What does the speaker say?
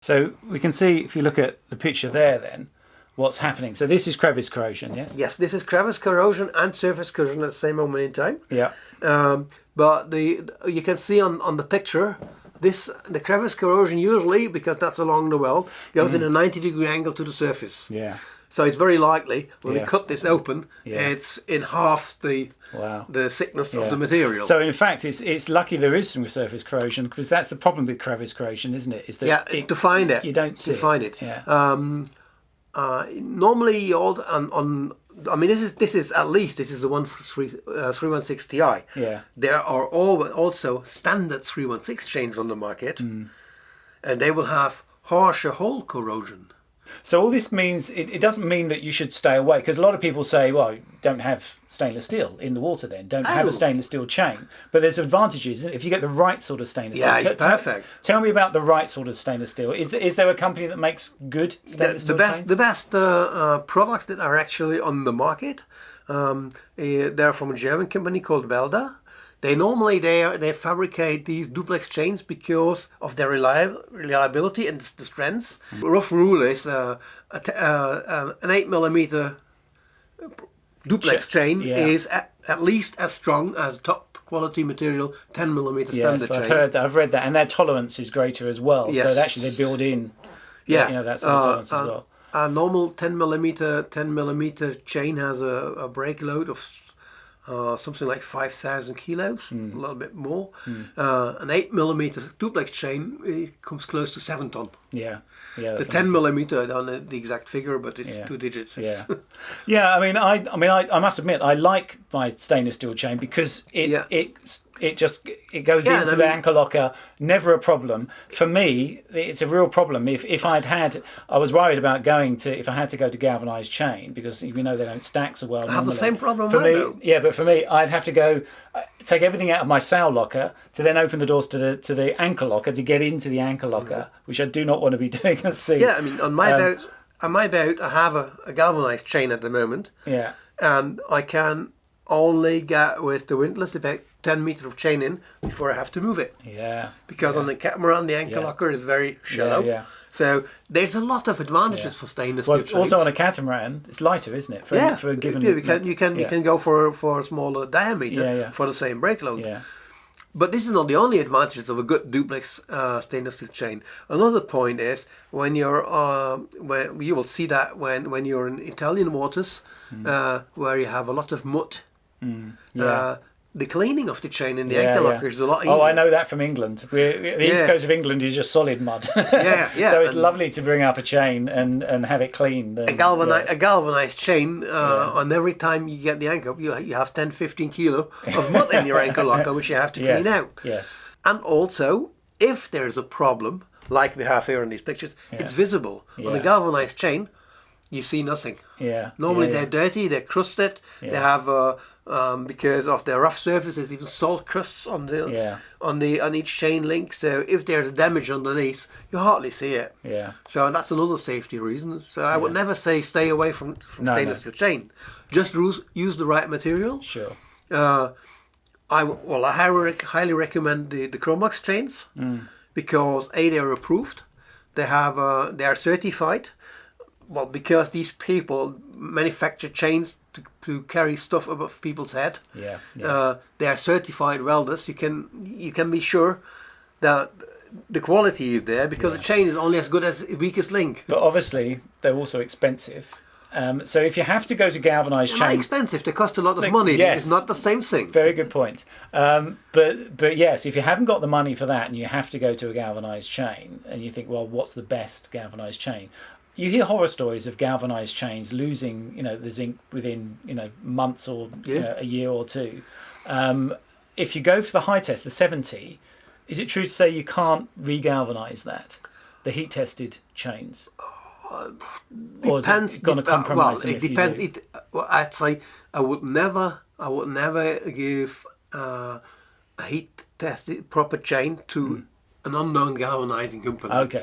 So we can see, if you look at the picture there then, what's happening. So this is crevice corrosion, yes? Yes, this is crevice corrosion and surface corrosion at the same moment in time. Yeah. But you can see on the picture, the crevice corrosion usually, because that's along the well, goes in a 90-degree angle to the surface. Yeah. So it's very likely when we cut this open, it's in half the thickness of the material. So in fact, it's lucky there is some surface corrosion, because that's the problem with crevice corrosion, isn't it? Is that to find it. You don't see find it. Yeah. Normally, I mean, this is at least the one for 316 Ti. Yeah. There are also standard 316 chains on the market, and they will have harsher hole corrosion. So all this means, it doesn't mean that you should stay away, because a lot of people say, well, don't have stainless steel in the water then, don't have a stainless steel chain. But there's advantages if you get the right sort of stainless steel. Yeah, it's perfect. Tell me about the right sort of stainless steel. Is there a company that makes good stainless steel chains? The best products that are actually on the market, they're from a German company called Welda. They normally they fabricate these duplex chains because of their reliability and the strengths. Rough rule is an 8mm duplex chain is at least as strong as top quality material 10mm standard chain. I've read that, and their tolerance is greater as well. Yes. So actually they build in that sort of tolerance as well. A normal 10mm chain has a brake load of something like 5,000 kilos, a little bit more. An 8mm duplex chain comes close to 7 ton. Yeah. The 10mm, I don't know the exact figure, but it's 2 digits. Yeah. I mean, I must admit, I like my stainless steel chain because it goes into the anchor locker, never a problem. For me, it's a real problem. If I was worried about if I had to go to galvanized chain, because we know they don't stack so well. I have the same problem for me. Yeah, but for me, I'd have to go take everything out of my sow locker to then open the doors to the anchor locker to get into the anchor locker, which I do not want to be doing at sea. Yeah, I mean, on my boat, I have a galvanized chain at the moment. Yeah, and I can only get with the windlass about 10 meters of chain in before I have to move it. Yeah. Because on the catamaran, the anchor locker is very shallow. Yeah. So there's a lot of advantages for stainless steel chains. Also on a catamaran, it's lighter, isn't it? For a given. You can go for a smaller diameter for the same brake load. Yeah. But this is not the only advantages of a good duplex stainless steel chain. Another point is when you will see that when you're in Italian waters where you have a lot of mud. The cleaning of the chain in the anchor locker is a lot easier. Oh, I know that from England. The east coast of England is just solid mud. So it's lovely to bring up a chain and have it cleaned. A galvanized chain, on every time you get the anchor, you have 10-15 kilo of mud in your anchor locker, which you have to clean out. Yes. And also, if there's a problem, like we have here in these pictures, it's visible. On a galvanized chain, you see nothing. Normally they're dirty, they're crusted, they have because of their rough surface, there's even salt crusts on each chain link. So if there's damage underneath, you hardly see it. Yeah. So that's another safety reason. So I would never say stay away from stainless steel chain. Just use the right material. Sure. I highly recommend the cromox chains because they're approved. They are certified. Well, because these people manufacture chains to carry stuff above people's head. They are certified welders. You can be sure that the quality is there because the chain is only as good as its weakest link. But obviously, they're also expensive. So if you have to go to galvanized chain, they're not expensive. They cost a lot of money. Yes, it's not the same thing. Very good point. But yes, if you haven't got the money for that and you have to go to a galvanized chain, and you think, well, what's the best galvanized chain? You hear horror stories of galvanized chains losing, the zinc within, months or a year or two. If you go for the high test, the 70, is it true to say you can't re-galvanize that, the heat-tested chains? Or is it going to compromise them? It depends. I'd say I would never give a heat-tested proper chain to an unknown galvanizing company. Okay.